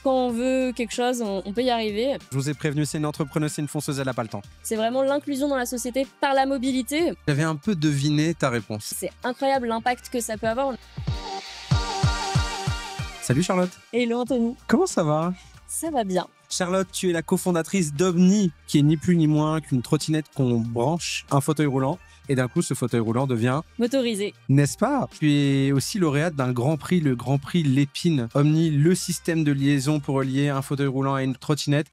Quand on veut quelque chose, on peut y arriver. Je vous ai prévenu, c'est une entrepreneuse, c'est une fonceuse, elle n'a pas le temps. C'est vraiment l'inclusion dans la société par la mobilité. J'avais un peu deviné ta réponse. C'est incroyable l'impact que ça peut avoir. Salut Charlotte. Hello Anthony. Comment ça va? Ça va bien. Charlotte, tu es la cofondatrice d'Omni, qui est ni plus ni moins qu'une trottinette qu'on branche un fauteuil roulant. Et d'un coup, ce fauteuil roulant devient Motorisé. N'est-ce pas? Tu es aussi lauréate d'un grand prix, le Grand Prix Lépine. Omni, le système de liaison pour relier un fauteuil roulant à une trottinette.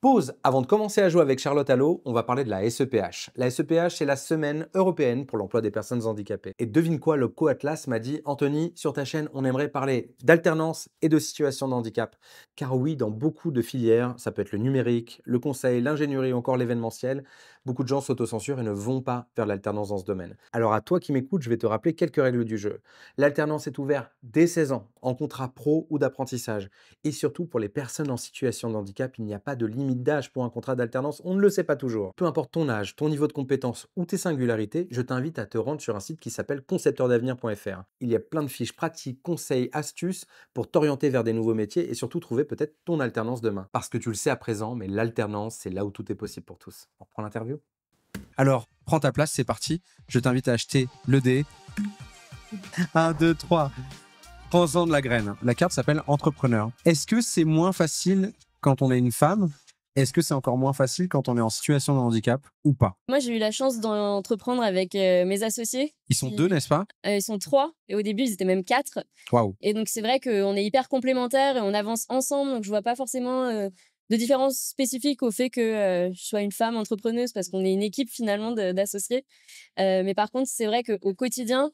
Pause. Avant de commencer à jouer avec Charlotte Allo, on va parler de la SEPH. La SEPH, c'est la Semaine européenne pour l'emploi des personnes handicapées. Et devine quoi, le Co-Atlas m'a dit « Anthony, sur ta chaîne, on aimerait parler d'alternance et de situation de handicap. » Car oui, dans beaucoup de filières, ça peut être le numérique, le conseil, l'ingénierie ou encore l'événementiel, beaucoup de gens s'autocensurent et ne vont pas vers l'alternance dans ce domaine. Alors à toi qui m'écoutes, je vais te rappeler quelques règles du jeu. L'alternance est ouverte dès 16 ans, en contrat pro ou d'apprentissage. Et surtout, pour les personnes en situation de handicap, il n'y a pas de limite d'âge pour un contrat d'alternance, on ne le sait pas toujours. Peu importe ton âge, ton niveau de compétence ou tes singularités, je t'invite à te rendre sur un site qui s'appelle concepteurdavenir.fr. Il y a plein de fiches pratiques, conseils, astuces pour t'orienter vers des nouveaux métiers et surtout trouver peut-être ton alternance demain. Parce que tu le sais à présent, mais l'alternance, c'est là où tout est possible pour tous. On reprend l'interview? Alors, prends ta place, c'est parti. Je t'invite à acheter le dé. 1, 2, 3. Prends-en de la graine. La carte s'appelle entrepreneur. Est-ce que c'est moins facile quand on est une femme? Est-ce que c'est encore moins facile quand on est en situation de handicap ou pas? Moi, j'ai eu la chance d'entreprendre avec mes associés. Ils sont deux, n'est-ce pas? Ils sont 3 et au début, ils étaient même 4. Waouh. Et donc, c'est vrai qu'on est hyper complémentaires et on avance ensemble. Donc, je vois pas forcément de différence spécifique au fait que je sois une femme entrepreneuse parce qu'on est une équipe finalement d'associés. Mais par contre, c'est vrai qu'au quotidien,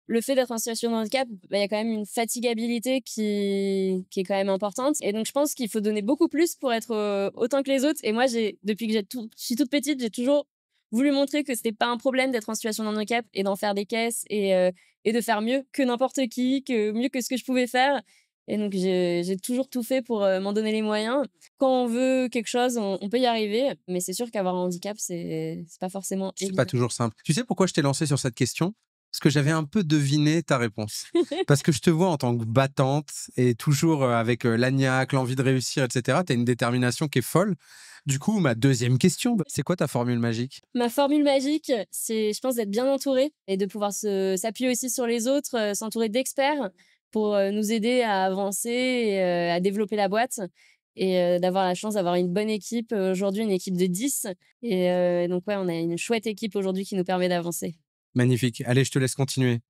le fait d'être en situation de handicap, il y a quand même une fatigabilité qui est quand même importante. Et donc, je pense qu'il faut donner beaucoup plus pour être autant que les autres. Et moi, depuis que je suis toute petite, j'ai toujours voulu montrer que c'était pas un problème d'être en situation de handicap et d'en faire des caisses et de faire mieux que n'importe qui, mieux que ce que je pouvais faire. Et donc, j'ai toujours tout fait pour m'en donner les moyens. Quand on veut quelque chose, on peut y arriver. Mais c'est sûr qu'avoir un handicap, c'est pas forcément C'est évident. pas toujours simple. Tu sais pourquoi je t'ai lancé sur cette question? Parce que j'avais un peu deviné ta réponse. Parce que je te vois en tant que battante et toujours avec l'agnac, l'envie de réussir, etc. Tu as une détermination qui est folle. Du coup, ma deuxième question, c'est quoi ta formule magique? Ma formule magique, c'est, je pense, d'être bien entouré et de pouvoir s'appuyer aussi sur les autres, s'entourer d'experts pour nous aider à avancer et à développer la boîte et d'avoir la chance d'avoir une bonne équipe. Aujourd'hui, une équipe de 10. Et donc, ouais, on a une chouette équipe aujourd'hui qui nous permet d'avancer. Magnifique. Allez, je te laisse continuer.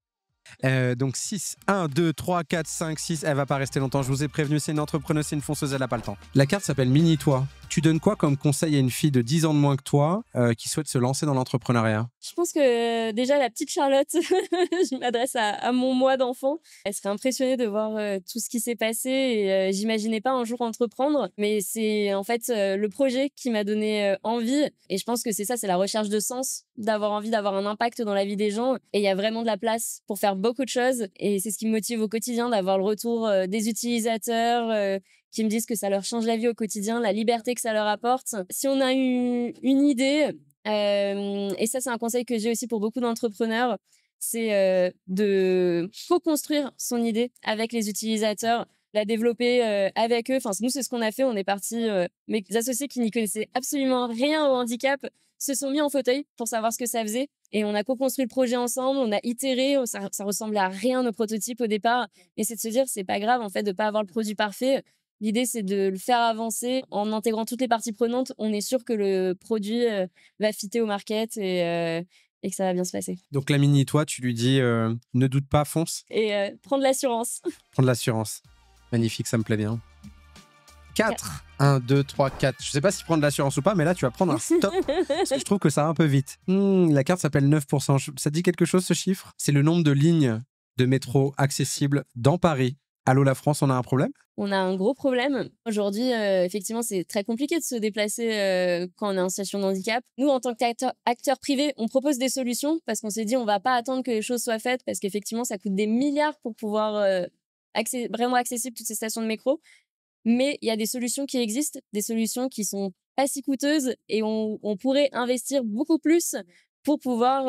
Donc 6, 1, 2, 3, 4, 5, 6. Elle va pas rester longtemps, je vous ai prévenu, c'est une entrepreneuse, c'est une fonceuse, elle n'a pas le temps. La carte s'appelle Mini-toi. Tu donnes quoi comme conseil à une fille de 10 ans de moins que toi qui souhaite se lancer dans l'entrepreneuriat? Je pense que déjà, la petite Charlotte, je m'adresse à mon moi d'enfant. Elle serait impressionnée de voir tout ce qui s'est passé et j'imaginais pas un jour entreprendre. Mais c'est en fait le projet qui m'a donné envie. Et je pense que c'est ça, c'est la recherche de sens, d'avoir envie d'avoir un impact dans la vie des gens. Et il y a vraiment de la place pour faire beaucoup de choses. Et c'est ce qui me motive au quotidien, d'avoir le retour des utilisateurs qui me disent que ça leur change la vie au quotidien, la liberté que ça leur apporte. Si on a une idée, et ça, c'est un conseil que j'ai aussi pour beaucoup d'entrepreneurs, c'est de co-construire son idée avec les utilisateurs, la développer avec eux. Enfin, nous, c'est ce qu'on a fait. On est parti, mes associés qui n'y connaissaient absolument rien au handicap se sont mis en fauteuil pour savoir ce que ça faisait. Et on a co-construit le projet ensemble, on a itéré, ça ressemblait à rien nos prototypes au départ. Et c'est de se dire, c'est pas grave en fait de pas avoir le produit parfait. L'idée, c'est de le faire avancer en intégrant toutes les parties prenantes. On est sûr que le produit va fitter au market et que ça va bien se passer. Donc la Mini-toi, tu lui dis ne doute pas, fonce. Et prendre l'assurance. Prends de l'assurance. Magnifique, ça me plaît bien. 4. 1, 2, 3, 4. Je sais pas si prendre de l'assurance ou pas, mais là, tu vas prendre un stop. Parce que je trouve que ça va un peu vite. La carte s'appelle 9%. Ça te dit quelque chose, ce chiffre? C'est le nombre de lignes de métro accessibles dans Paris. Allô, la France, on a un problème? On a un gros problème. Aujourd'hui, effectivement, c'est très compliqué de se déplacer quand on est en situation de handicap. Nous, en tant qu'acteurs privés, on propose des solutions parce qu'on s'est dit on va pas attendre que les choses soient faites parce qu'effectivement, ça coûte des milliards pour pouvoir vraiment accessible toutes ces stations de métro. Mais il y a des solutions qui existent, des solutions qui sont pas si coûteuses et on pourrait investir beaucoup plus pour pouvoir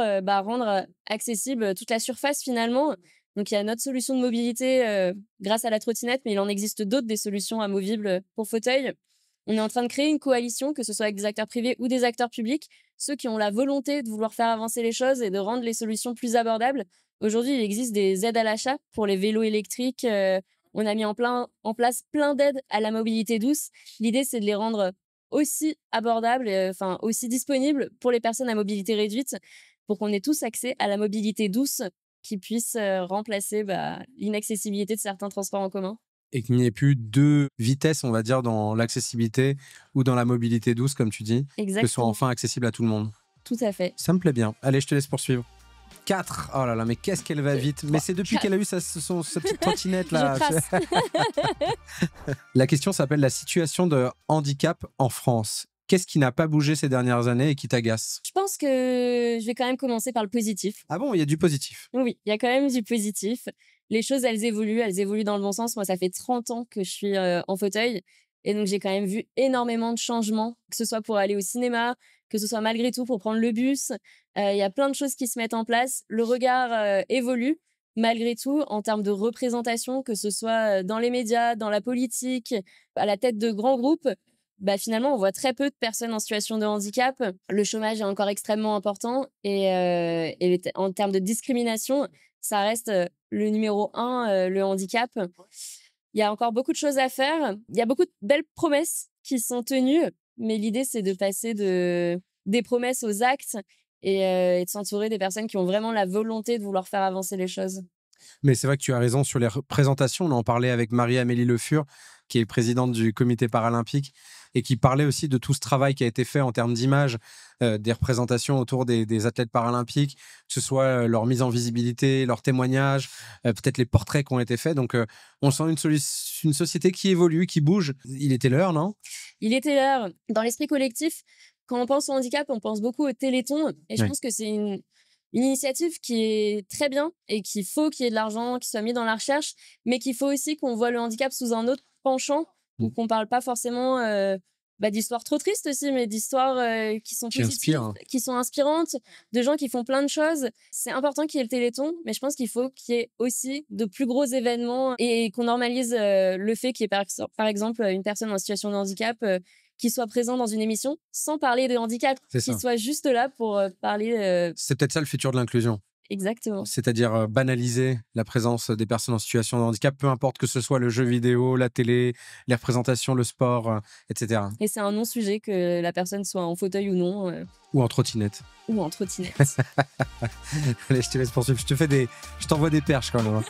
rendre accessible toute la surface finalement. Donc, il y a notre solution de mobilité grâce à la trottinette, mais il en existe d'autres, des solutions amovibles pour fauteuil. On est en train de créer une coalition, que ce soit avec des acteurs privés ou des acteurs publics, ceux qui ont la volonté de vouloir faire avancer les choses et de rendre les solutions plus abordables. Aujourd'hui, il existe des aides à l'achat pour les vélos électriques. On a mis en place plein d'aides à la mobilité douce. L'idée, c'est de les rendre aussi abordables, enfin aussi disponibles pour les personnes à mobilité réduite, pour qu'on ait tous accès à la mobilité douce qui puisse remplacer l'inaccessibilité de certains transports en commun. Et qu'il n'y ait plus deux vitesses, on va dire, dans l'accessibilité ou dans la mobilité douce, comme tu dis, que ce soit Exactement. enfin accessible à tout le monde. Tout à fait. Ça me plaît bien. Allez, je te laisse poursuivre. 4. Oh là là, mais qu'est-ce qu'elle va vite. Mais c'est depuis qu'elle a eu sa petite trottinette là. Je trace. La question s'appelle la situation de handicap en France. Qu'est-ce qui n'a pas bougé ces dernières années et qui t'agace? Je pense que je vais quand même commencer par le positif. Ah bon, il y a du positif. Oui, il y a quand même du positif. Les choses, elles évoluent dans le bon sens. Moi, ça fait 30 ans que je suis en fauteuil. Et donc, j'ai quand même vu énormément de changements, que ce soit pour aller au cinéma, que ce soit malgré tout pour prendre le bus. Il y a plein de choses qui se mettent en place. Le regard évolue, malgré tout, en termes de représentation, que ce soit dans les médias, dans la politique, à la tête de grands groupes. Finalement, on voit très peu de personnes en situation de handicap. Le chômage est encore extrêmement important. Et en termes de discrimination, ça reste le numéro 1, le handicap. Il y a encore beaucoup de choses à faire. Il y a beaucoup de belles promesses qui sont tenues. Mais l'idée, c'est de passer des promesses aux actes et de s'entourer des personnes qui ont vraiment la volonté de vouloir faire avancer les choses. Mais c'est vrai que tu as raison sur les représentations. On en parlait avec Marie-Amélie Le Fur, qui est présidente du comité paralympique, et qui parlait aussi de tout ce travail qui a été fait en termes d'image, des représentations autour des athlètes paralympiques, que ce soit leur mise en visibilité, leurs témoignages, peut-être les portraits qui ont été faits. Donc, on sent une société qui évolue, qui bouge. Il était l'heure, non? Il était l'heure. Dans l'esprit collectif, quand on pense au handicap, on pense beaucoup au Téléthon. Et je Oui. pense que c'est une initiative qui est très bien et qu'il faut qu'il y ait de l'argent qui soit mis dans la recherche, mais qu'il faut aussi qu'on voit le handicap sous un autre penchant, Mm. qu'on parle pas forcément d'histoires trop tristes aussi, mais d'histoires qui sont Qui positives, inspire. qui sont inspirantes, de gens qui font plein de choses. C'est important qu'il y ait le Téléthon, mais je pense qu'il faut qu'il y ait aussi de plus gros événements et qu'on normalise le fait qu'il y ait par exemple une personne en situation de handicap qui soit présent dans une émission sans parler de handicap, C'est qui ça. soit juste là pour parler C'est peut-être ça le futur de l'inclusion. exactement. C'est-à-dire banaliser la présence des personnes en situation de handicap, peu importe que ce soit le jeu vidéo, la télé, les représentations, le sport, etc. Et c'est un non-sujet que la personne soit en fauteuil ou non, Ou en trottinette. ou en trottinette. Allez, je te laisse poursuivre. Je t'envoie des perches quand même.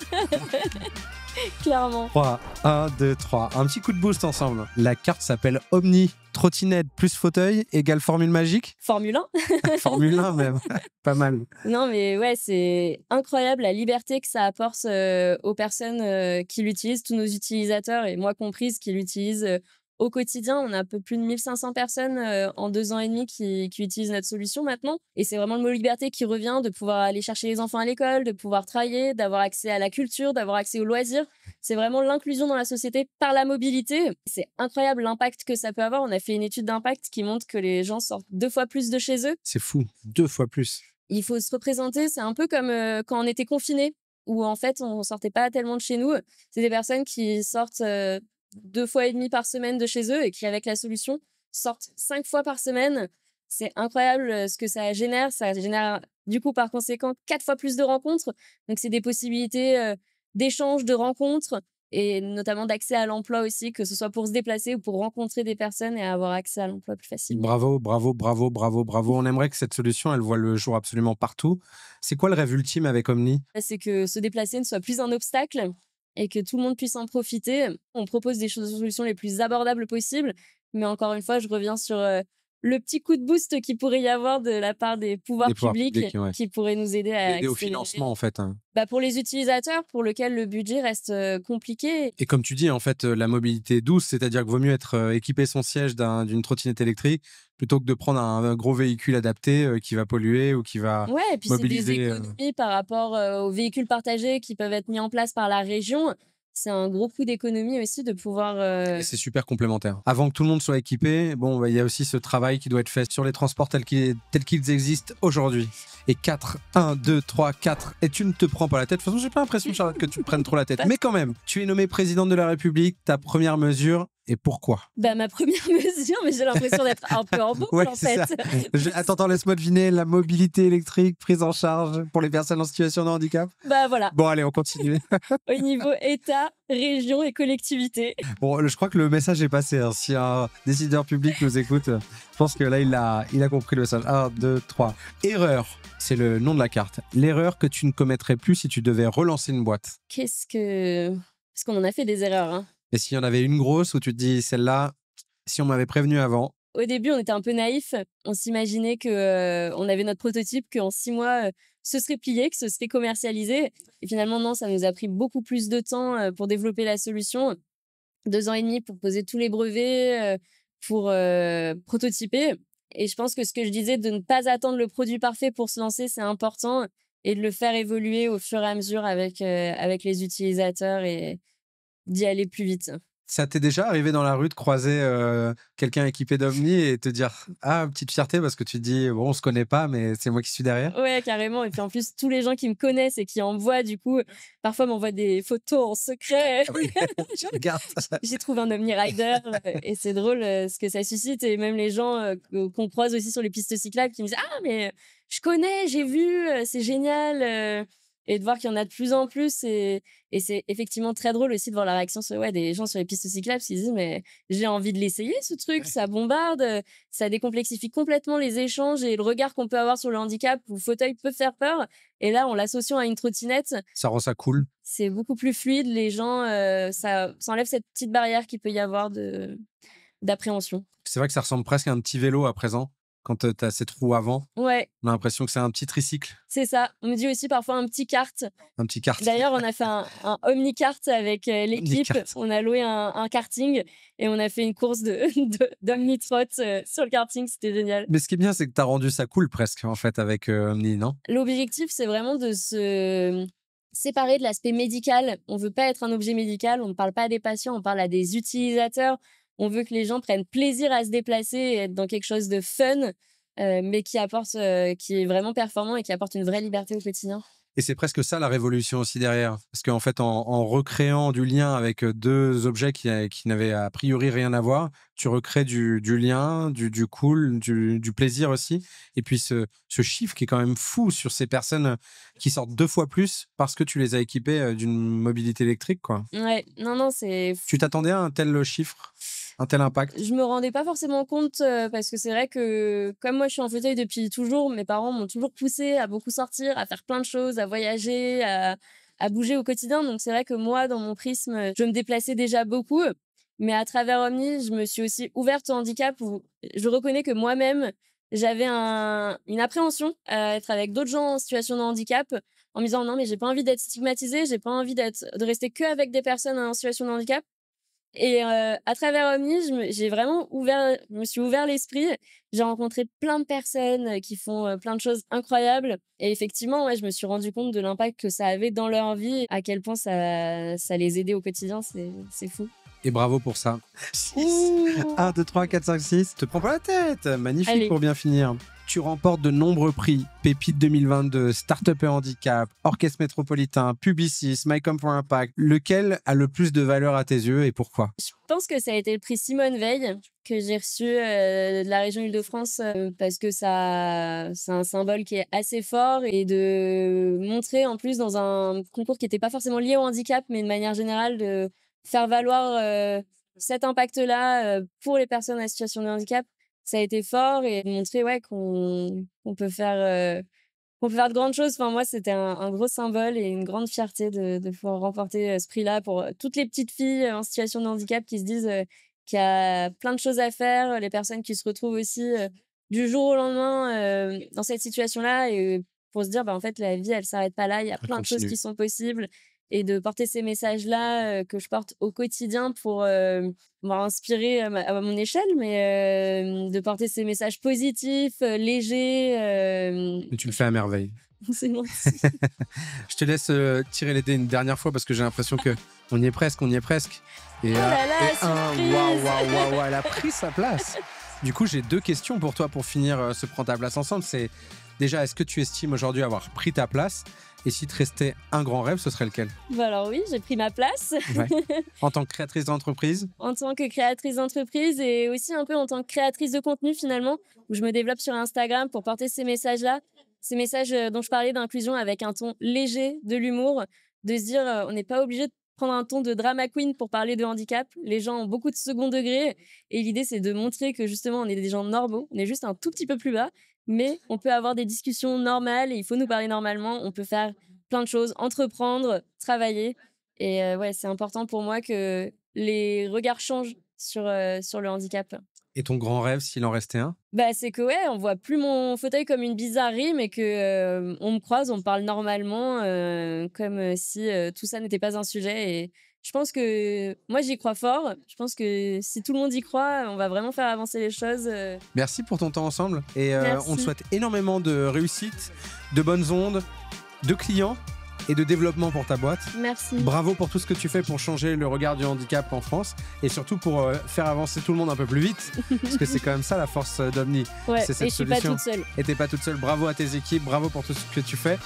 Clairement. 3, 1, 2, 3. Un petit coup de boost ensemble. La carte s'appelle Omni. Trottinette plus fauteuil égale formule magique. Formule 1. Formule 1 même. Pas mal. Non, mais ouais, c'est incroyable la liberté que ça apporte aux personnes qui l'utilisent, tous nos utilisateurs, et moi comprise, qui l'utilisent au quotidien. On a un peu plus de 1500 personnes en 2 ans et demi qui utilisent notre solution maintenant. Et c'est vraiment le mot liberté qui revient, de pouvoir aller chercher les enfants à l'école, de pouvoir travailler, d'avoir accès à la culture, d'avoir accès aux loisirs. C'est vraiment l'inclusion dans la société par la mobilité. C'est incroyable l'impact que ça peut avoir. On a fait une étude d'impact qui montre que les gens sortent 2 fois plus de chez eux. C'est fou. 2 fois plus. Il faut se représenter. C'est un peu comme quand on était confinés, où en fait, on sortait pas tellement de chez nous. C'est des personnes qui sortent 2 fois et demi par semaine de chez eux et qui, avec la solution, sortent 5 fois par semaine. C'est incroyable ce que ça génère. Ça génère, du coup, par conséquent, 4 fois plus de rencontres. Donc, c'est des possibilités d'échanges, de rencontres et notamment d'accès à l'emploi aussi, que ce soit pour se déplacer ou pour rencontrer des personnes et avoir accès à l'emploi plus facilement. Bravo, bravo, bravo, bravo, bravo. On aimerait que cette solution, elle voit le jour absolument partout. C'est quoi le rêve ultime avec Omni? C'est que se déplacer ne soit plus un obstacle et que tout le monde puisse en profiter. On propose des solutions les plus abordables possibles, mais encore une fois, je reviens sur le petit coup de boost qu'il pourrait y avoir de la part des pouvoirs Des pouvoirs publics publics, ouais. qui pourraient nous aider à Aider au accélérer. financement, en fait. Pour les utilisateurs, pour lesquels le budget reste compliqué. Et comme tu dis, en fait, la mobilité douce, c'est-à-dire qu'il vaut mieux être équipé son siège d'une trottinette électrique plutôt que de prendre un gros véhicule adapté qui va polluer ou qui va Ouais, et puis c'est des mobiliser. économies par rapport aux véhicules partagés qui peuvent être mis en place par la région. c'est un gros coup d'économie aussi de pouvoir. Et c'est super complémentaire. Avant que tout le monde soit équipé, bon, bah, il y a aussi ce travail qui doit être fait sur les transports tels qu'ils existent aujourd'hui. Et 4, 1, 2, 3, 4. Et tu ne te prends pas la tête. De toute façon, j'ai pas l'impression, Charlotte, que tu te prennes trop la tête. Mais quand même, tu es nommée présidente de la République. Ta première mesure, et pourquoi? Bah, ma première mesure, mais j'ai l'impression d'être un peu en boucle Ouais, en c'est fait. ça. Attends, laisse-moi deviner. La mobilité électrique prise en charge pour les personnes en situation de handicap. Bah voilà, Bon, allez, on continue. au niveau État, région et collectivité. Bon, je crois que le message est passé, hein. Si un décideur public nous écoute, je pense que là, il a compris le message. 1, 2, 3. Erreur, c'est le nom de la carte. L'erreur que tu ne commettrais plus si tu devais relancer une boîte. Parce qu'on en a fait des erreurs, hein. Et s'il y en avait une grosse où tu te dis, celle-là, si on m'avait prévenu avant. Au début, on était un peu naïfs. On s'imaginait que on avait notre prototype, qu'en 6 mois, ce serait plié, que ce serait commercialisé. Et finalement, non, ça nous a pris beaucoup plus de temps pour développer la solution. 2 ans et demi pour poser tous les brevets, pour prototyper. Et je pense que ce que je disais de ne pas attendre le produit parfait pour se lancer, c'est important et de le faire évoluer au fur et à mesure avec les utilisateurs et d'y aller plus vite. Ça t'est déjà arrivé dans la rue de croiser quelqu'un équipé d'Omni et te dire, ah, petite fierté parce que tu te dis, bon, on se connaît pas, mais c'est moi qui suis derrière. Ouais, carrément. Et puis en plus, tous les gens qui me connaissent et qui envoient, du coup, parfois m'envoient des photos en secret. Ah oui, je regarde. J'ai trouvé un Omni Rider et c'est drôle ce que ça suscite. Et même les gens qu'on croise aussi sur les pistes cyclables qui me disent ah, mais je connais, j'ai vu, c'est génial. Et de voir qu'il y en a de plus en plus. Et c'est effectivement très drôle aussi de voir la réaction des gens sur les pistes cyclables qui se disent mais j'ai envie de l'essayer ce truc, ça bombarde, ça décomplexifie complètement les échanges et le regard qu'on peut avoir sur le handicap où le fauteuil peut faire peur. Et là, en l'associant à une trottinette, Ça rend ça cool. c'est beaucoup plus fluide. Les gens, ça enlève cette petite barrière qu'il peut y avoir d'appréhension. C'est vrai que ça ressemble presque à un petit vélo à présent, quand tu as cette roue avant. Ouais, On a l'impression que c'est un petit tricycle, c'est ça. On me dit aussi parfois un petit kart. un petit kart. D'ailleurs, on a fait un omni-kart avec l'équipe. Omni-kart. On a loué un karting et on a fait une course d'omni-trot sur le karting. C'était génial. Mais ce qui est bien, c'est que tu as rendu ça cool presque, en fait, avec Omni, non? L'objectif, c'est vraiment de se séparer de l'aspect médical. On veut pas être un objet médical. On ne parle pas à des patients, on parle à des utilisateurs. On veut que les gens prennent plaisir à se déplacer et être dans quelque chose de fun, mais qui est vraiment performant et qui apporte une vraie liberté au quotidien. Et c'est presque ça la révolution aussi derrière. Parce qu'en fait, en recréant du lien avec deux objets qui n'avaient a priori rien à voir, tu recrées du lien, du cool, du plaisir aussi. Et puis ce chiffre qui est quand même fou sur ces personnes qui sortent 2 fois plus parce que tu les as équipées d'une mobilité électrique, quoi. Ouais, non, c'est Tu t'attendais à un tel chiffre, un tel impact? Je me rendais pas forcément compte parce que c'est vrai que comme moi je suis en fauteuil depuis toujours, mes parents m'ont toujours poussée à beaucoup sortir, à faire plein de choses, à voyager, à bouger au quotidien. Donc c'est vrai que moi, dans mon prisme, je me déplaçais déjà beaucoup. Mais à travers Omni, je me suis aussi ouverte au handicap où je reconnais que moi-même, j'avais une appréhension à être avec d'autres gens en situation de handicap en me disant non mais j'ai pas envie d'être stigmatisée, j'ai pas envie de rester que avec des personnes en situation de handicap. Et à travers Omni, je me suis ouvert l'esprit. J'ai rencontré plein de personnes qui font plein de choses incroyables. Et effectivement, ouais, je me suis rendu compte de l'impact que ça avait dans leur vie, à quel point ça les aidait au quotidien. C'est fou. Et bravo pour ça. Ouh. 1, 2, 3, 4, 5, 6. Te prends pas la tête. Magnifique. Allez. Pour bien finir. Tu remportes de nombreux prix. Pépite 2022, Startup et Handicap, Orchestre Métropolitain, Publicis, MyCom for Impact. Lequel a le plus de valeur à tes yeux et pourquoi? Je pense que ça a été le prix Simone Veil que j'ai reçu de la région Île-de-France parce que c'est un symbole qui est assez fort et de montrer en plus dans un concours qui n'était pas forcément lié au handicap mais de manière générale de faire valoir cet impact-là pour les personnes en situation de handicap. Ça a été fort et de montrer qu'on peut faire de grandes choses. Enfin, moi, c'était un gros symbole et une grande fierté de pouvoir remporter ce prix-là pour toutes les petites filles en situation de handicap qui se disent qu'il y a plein de choses à faire, les personnes qui se retrouvent aussi du jour au lendemain dans cette situation-là et pour se dire, en fait, la vie, elle s'arrête pas là, il y a plein de choses qui sont possibles et de porter ces messages-là que je porte au quotidien pour inspirer à mon échelle, mais de porter ces messages positifs, légers. Et tu le fais à merveille. C'est gentil. Je te laisse tirer les dés une dernière fois parce que j'ai l'impression que on y est presque. Et, Oh là là, waouh, elle a pris sa place. Du coup, j'ai 2 questions pour toi pour finir ce Prends ta place ensemble. C'est déjà, est-ce que tu estimes aujourd'hui avoir pris ta place? Et si te restait un grand rêve, ce serait lequel? Bah alors oui, j'ai pris ma place. Ouais. En tant que créatrice d'entreprise? En tant que créatrice d'entreprise et aussi un peu en tant que créatrice de contenu finalement, où je me développe sur Instagram pour porter ces messages-là, ces messages dont je parlais d'inclusion avec un ton léger, de l'humour, de se dire on n'est pas obligé de prendre un ton de drama queen pour parler de handicap. Les gens ont beaucoup de second degré et l'idée c'est de montrer que justement on est des gens normaux, on est juste un tout petit peu plus bas, mais on peut avoir des discussions normales et il faut nous parler normalement, on peut faire plein de choses, entreprendre, travailler. Et ouais, c'est important pour moi que les regards changent sur le handicap. Et ton grand rêve, s'il en restait un? Bah, c'est que ouais, on voit plus mon fauteuil comme une bizarrerie, mais que on me croise, on me parle normalement, comme si tout ça n'était pas un sujet. Et je pense que moi, j'y crois fort. Je pense que si tout le monde y croit, on va vraiment faire avancer les choses. Merci pour ton temps ensemble. Et Merci. on te souhaite énormément de réussite, de bonnes ondes, de clients et de développement pour ta boîte. Merci. Bravo pour tout ce que tu fais pour changer le regard du handicap en France et surtout pour faire avancer tout le monde un peu plus vite parce que c'est quand même ça la force d'Omni. Ouais, c'est cette et je suis pas solution. toute seule. Et t'es pas toute seule. Bravo à tes équipes, bravo pour tout ce que tu fais.